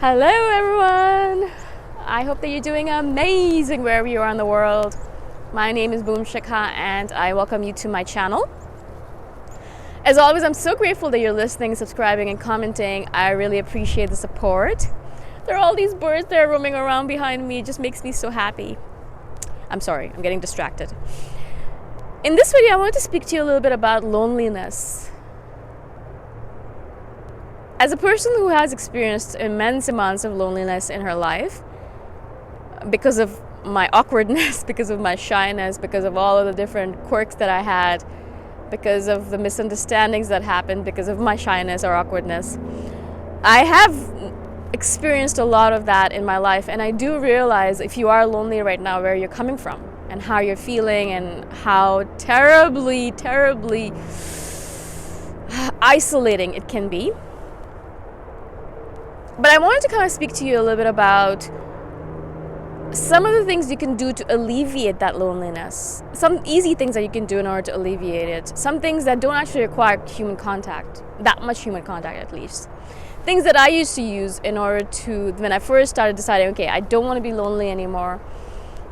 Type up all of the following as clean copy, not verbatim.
Hello everyone! I hope that you're doing amazing wherever you are in the world. My name is Boom Shikha and I welcome you to my channel. As always, I'm so grateful that you're listening, subscribing and commenting. I really appreciate the support. There are all these birds that are roaming around behind me. It just makes me so happy. I'm sorry, I'm getting distracted. In this video, I want to speak to you a little bit about loneliness. As a person who has experienced immense amounts of loneliness in her life, because of my awkwardness, because of my shyness, because of all of the different quirks that I had, because of the misunderstandings that happened, because of my shyness or awkwardness, I have experienced a lot of that in my life. And I do realize if you are lonely right now, where you're coming from and how you're feeling and how terribly, terribly isolating it can be. But I wanted to kind of speak to you a little bit about some of the things you can do to alleviate that loneliness. Some easy things that you can do in order to alleviate it. Some things that don't actually require human contact, that much human contact at least. Things that I used to use in order to, when I first started deciding, okay, I don't want to be lonely anymore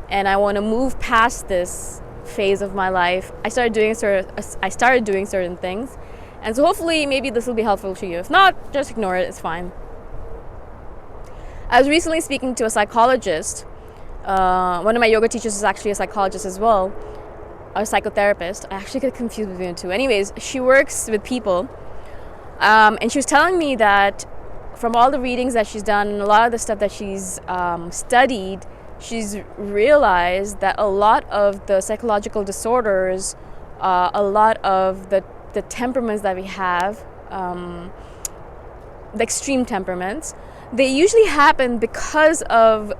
and I want to move past this phase of my life. I started doing certain things. And so hopefully maybe this will be helpful to you. If not, just ignore it, it's fine. I was recently speaking to a psychologist. One of my yoga teachers is actually a psychologist as well, a psychotherapist. I actually get confused between the two. Anyways, she works with people. And she was telling me that from all the readings that she's done and a lot of the stuff that she's studied, she's realized that a lot of the psychological disorders, a lot of the temperaments that we have, the extreme temperaments, they usually happen because of,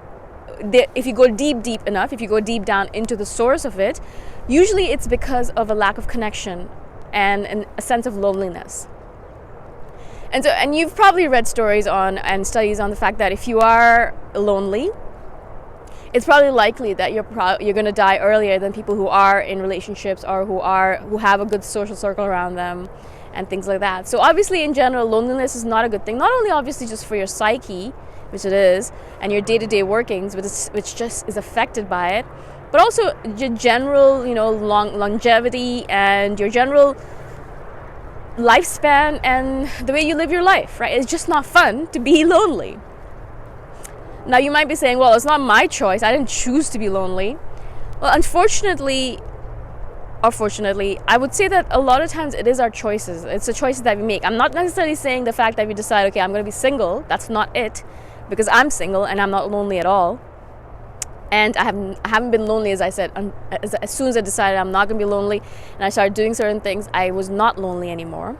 if you go deep enough, if you go deep down into the source of it, usually it's because of a lack of connection and a sense of loneliness. And you've probably read stories on and studies on the fact that if you are lonely, it's probably likely that you're going to die earlier than people who are in relationships or who have a good social circle around them and things like that. So obviously in general, loneliness is not a good thing. Not only obviously just for your psyche, which it is, and your day-to-day workings, which just is affected by it, but also your general, longevity and your general lifespan and the way you live your life, right? It's just not fun to be lonely. Now you might be saying, well, it's not my choice. I didn't choose to be lonely. Well, unfortunately, or fortunately, I would say that a lot of times it is our choices. It's the choices that we make. I'm not necessarily saying the fact that we decide, okay, I'm going to be single. That's not it, because I'm single and I'm not lonely at all. And I haven't been lonely, as I said. As soon as I decided I'm not going to be lonely and I started doing certain things, I was not lonely anymore.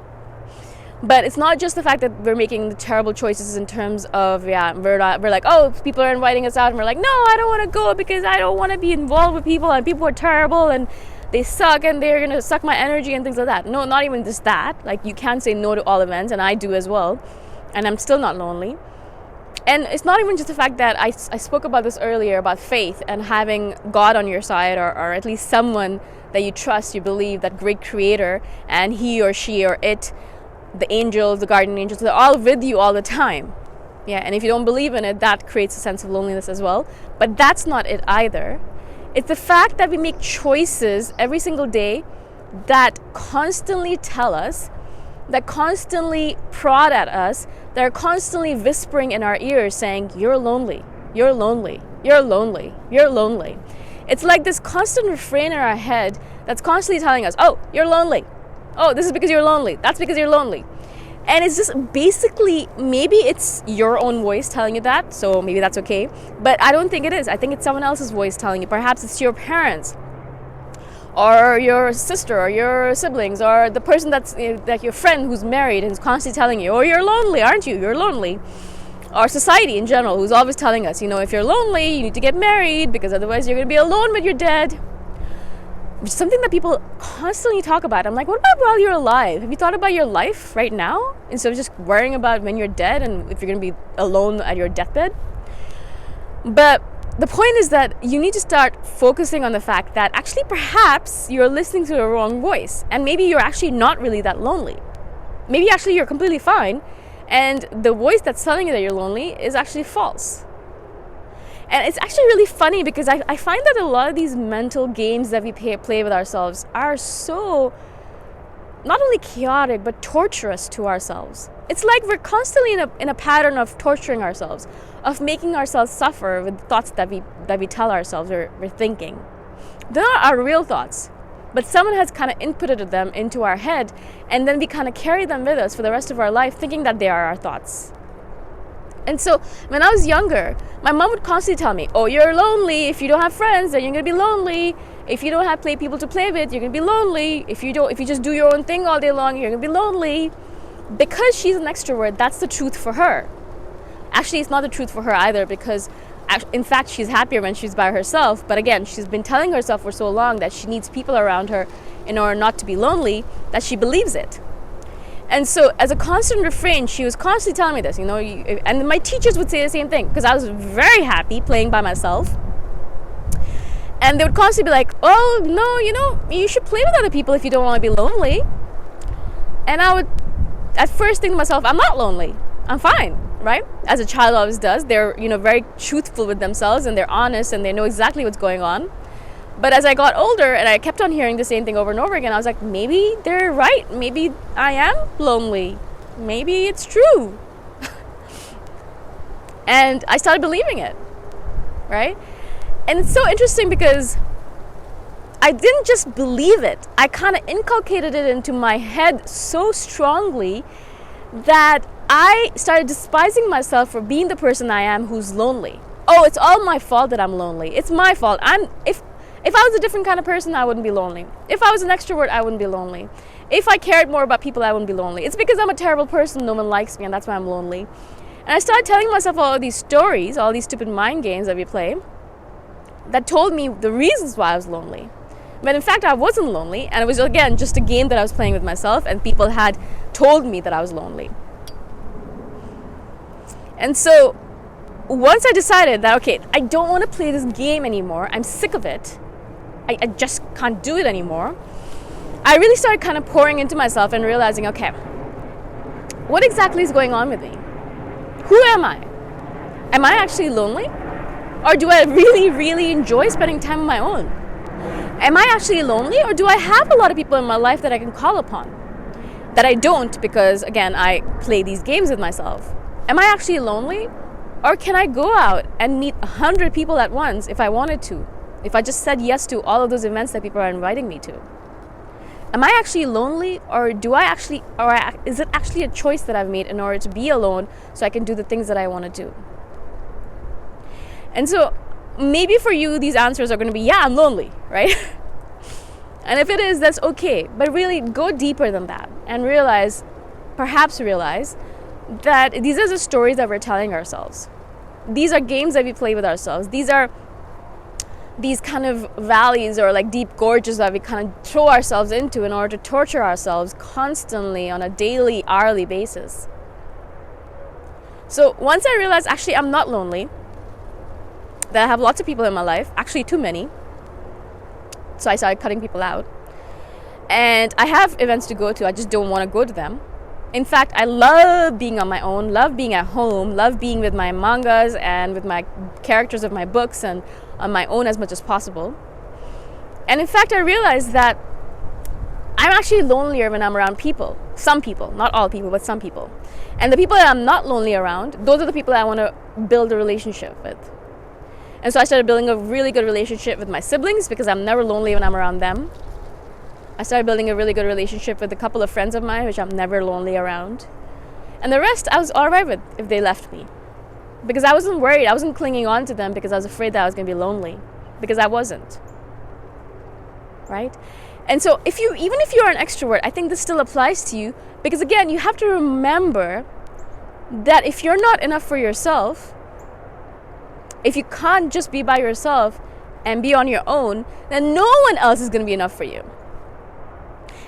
But it's not just the fact that we're making the terrible choices in terms of, we're like, oh, people are inviting us out and we're like, no, I don't want to go because I don't want to be involved with people and people are terrible and they suck and they're going to suck my energy and things like that. No, not even just that. Like, you can't say no to all events, and I do as well. And I'm still not lonely. And it's not even just the fact that I spoke about this earlier, about faith and having God on your side, or at least someone that you trust, you believe, that great creator, and he or she or it, the angels, the guardian angels, they're all with you all the time. Yeah, and if you don't believe in it, that creates a sense of loneliness as well. But that's not it either. It's the fact that we make choices every single day that constantly tell us, that constantly prod at us, that are constantly whispering in our ears saying, you're lonely, you're lonely, you're lonely, you're lonely. It's like this constant refrain in our head that's constantly telling us, oh, you're lonely. Oh, this is because you're lonely. That's because you're lonely. And it's just basically, maybe it's your own voice telling you that, so maybe that's okay. But I don't think it is. I think it's someone else's voice telling you. Perhaps it's your parents, or your sister, or your siblings, or the person that's like your friend who's married and is constantly telling you, oh, you're lonely, aren't you? You're lonely. Or society in general, who's always telling us, if you're lonely, you need to get married because otherwise you're going to be alone when you're dead. Which is something that people constantly talk about. I'm like, what about while you're alive? Have you thought about your life right now? Instead of just worrying about when you're dead and if you're going to be alone at your deathbed. But the point is that you need to start focusing on the fact that actually perhaps you're listening to the wrong voice. And maybe you're actually not really that lonely. Maybe actually you're completely fine And the voice that's telling you that you're lonely is actually false. And it's actually really funny because I find that a lot of these mental games that we play with ourselves are so not only chaotic but torturous to ourselves. It's like we're constantly in a pattern of torturing ourselves, of making ourselves suffer with thoughts that we tell ourselves we're thinking. They're not our real thoughts, but someone has kind of inputted them into our head, and then we kind of carry them with us for the rest of our life thinking that they are our thoughts. And so when I was younger, my mom would constantly tell me, oh, you're lonely. If you don't have friends, then you're going to be lonely. If you don't have people to play with, you're going to be lonely. If you just do your own thing all day long, you're going to be lonely. Because she's an extrovert, that's the truth for her. Actually, it's not the truth for her either, because in fact, she's happier when she's by herself. But again, she's been telling herself for so long that she needs people around her in order not to be lonely that she believes it. And so as a constant refrain, she was constantly telling me this, and my teachers would say the same thing, because I was very happy playing by myself. And they would constantly be like, oh, no, you should play with other people if you don't want to be lonely. And I would at first think to myself, I'm not lonely. I'm fine, right? As a child always does. They're, very truthful with themselves, and they're honest, and they know exactly what's going on. But as I got older and I kept on hearing the same thing over and over again, I was like, maybe they're right. Maybe I am lonely. Maybe it's true. And I started believing it, right? And it's so interesting because I didn't just believe it. I kind of inculcated it into my head so strongly that I started despising myself for being the person I am who's lonely. Oh, it's all my fault that I'm lonely. It's my fault. If I was a different kind of person, I wouldn't be lonely. If I was an extrovert, I wouldn't be lonely. If I cared more about people, I wouldn't be lonely. It's because I'm a terrible person, no one likes me, and that's why I'm lonely. And I started telling myself all of these stories, all these stupid mind games that we play, that told me the reasons why I was lonely. But in fact, I wasn't lonely, and it was, again, just a game that I was playing with myself, and people had told me that I was lonely. And so once I decided that, okay, I don't want to play this game anymore, I'm sick of it, I just can't do it anymore, I really started kind of pouring into myself and realizing, okay, what exactly is going on with me? Who am I? Am I actually lonely? Or do I really, really enjoy spending time on my own? Am I actually lonely, or do I have a lot of people in my life that I can call upon? That I don't, because, again, I play these games with myself. Am I actually lonely? Or can I go out and meet 100 people at once if I wanted to? If I just said yes to all of those events that people are inviting me to? Am I actually lonely, or is it actually a choice that I've made in order to be alone so I can do the things that I want to do? And so maybe for you, these answers are going to be, yeah, I'm lonely, right? And if it is, that's okay. But really go deeper than that and perhaps realize that these are the stories that we're telling ourselves. These are games that we play with ourselves. These are these kind of valleys or like deep gorges that we kind of throw ourselves into in order to torture ourselves constantly on a daily, hourly basis. So once I realized actually I'm not lonely, that I have lots of people in my life, actually too many, so I started cutting people out. And I have events to go to, I just don't want to go to them. In fact, I love being on my own, love being at home, love being with my mangas and with my characters of my books and on my own as much as possible. And in fact, I realized that I'm actually lonelier when I'm around people. Some people, not all people, but some people. And the people that I'm not lonely around, those are the people that I want to build a relationship with. And so I started building a really good relationship with my siblings because I'm never lonely when I'm around them. I started building a really good relationship with a couple of friends of mine, which I'm never lonely around. And the rest I was all right with if they left me. Because I wasn't worried. I wasn't clinging on to them because I was afraid that I was going to be lonely. Because I wasn't. Right? And so even if you're an extrovert, I think this still applies to you. Because again, you have to remember that if you're not enough for yourself, if you can't just be by yourself and be on your own, then no one else is going to be enough for you.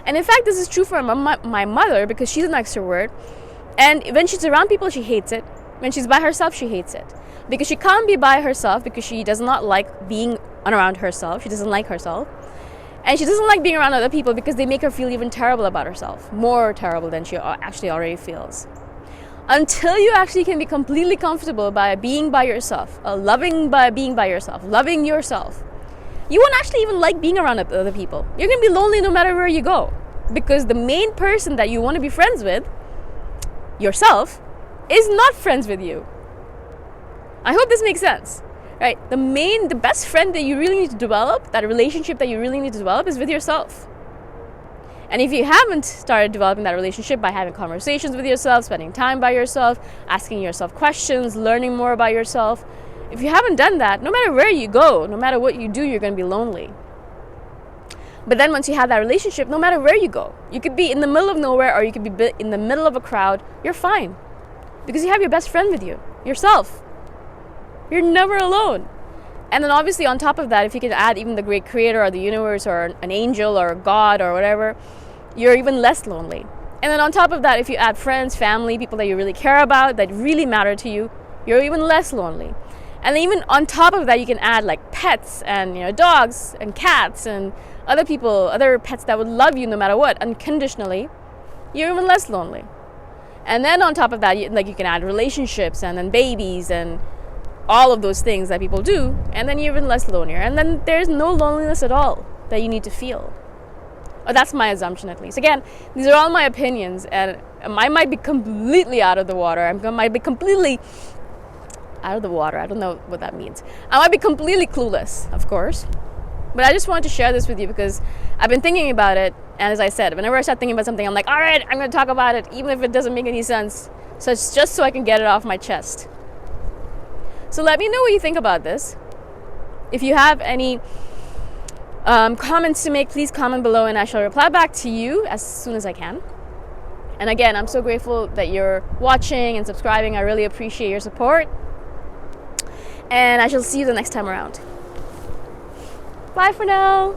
And in fact, this is true for my mother because she's an extrovert. And when she's around people, she hates it. When she's by herself, she hates it. Because she can't be by herself because she does not like being around herself. She doesn't like herself. And she doesn't like being around other people because they make her feel even terrible about herself. More terrible than she actually already feels. until you actually can be completely comfortable by being by yourself, loving by being by yourself, loving yourself, you won't actually even like being around other people. You're going to be lonely no matter where you go, because the main person that you want to be friends with, yourself, is not friends with you. I hope this makes sense, right? The best friend that you really need to develop, that relationship that you really need to develop, is with yourself. And if you haven't started developing that relationship by having conversations with yourself, spending time by yourself, asking yourself questions, learning more about yourself, if you haven't done that, no matter where you go, no matter what you do, you're going to be lonely. But then once you have that relationship, no matter where you go, you could be in the middle of nowhere or you could be in the middle of a crowd, you're fine. Because you have your best friend with you, yourself. You're never alone. And then obviously on top of that, if you can add even the great creator or the universe or an angel or a god or whatever, you're even less lonely. And then on top of that, if you add friends, family, people that you really care about, that really matter to you, you're even less lonely. And then even on top of that, you can add like pets and dogs and cats and other people, other pets that would love you no matter what, unconditionally. You're even less lonely. And then on top of that, you can add relationships and then babies and all of those things that people do, and then you're even less lonelier. And then there's no loneliness at all that you need to feel. Or that's my assumption, at least. Again, these are all my opinions, and I might be completely out of the water. I might be completely out of the water. I don't know what that means. I might be completely clueless, of course. But I just wanted to share this with you because I've been thinking about it. And as I said, whenever I start thinking about something, I'm like, all right, I'm going to talk about it, even if it doesn't make any sense. So it's just so I can get it off my chest. So let me know what you think about this. If you have any comments to make, please comment below and I shall reply back to you as soon as I can. And again, I'm so grateful that you're watching and subscribing. I really appreciate your support. And I shall see you the next time around. Bye for now.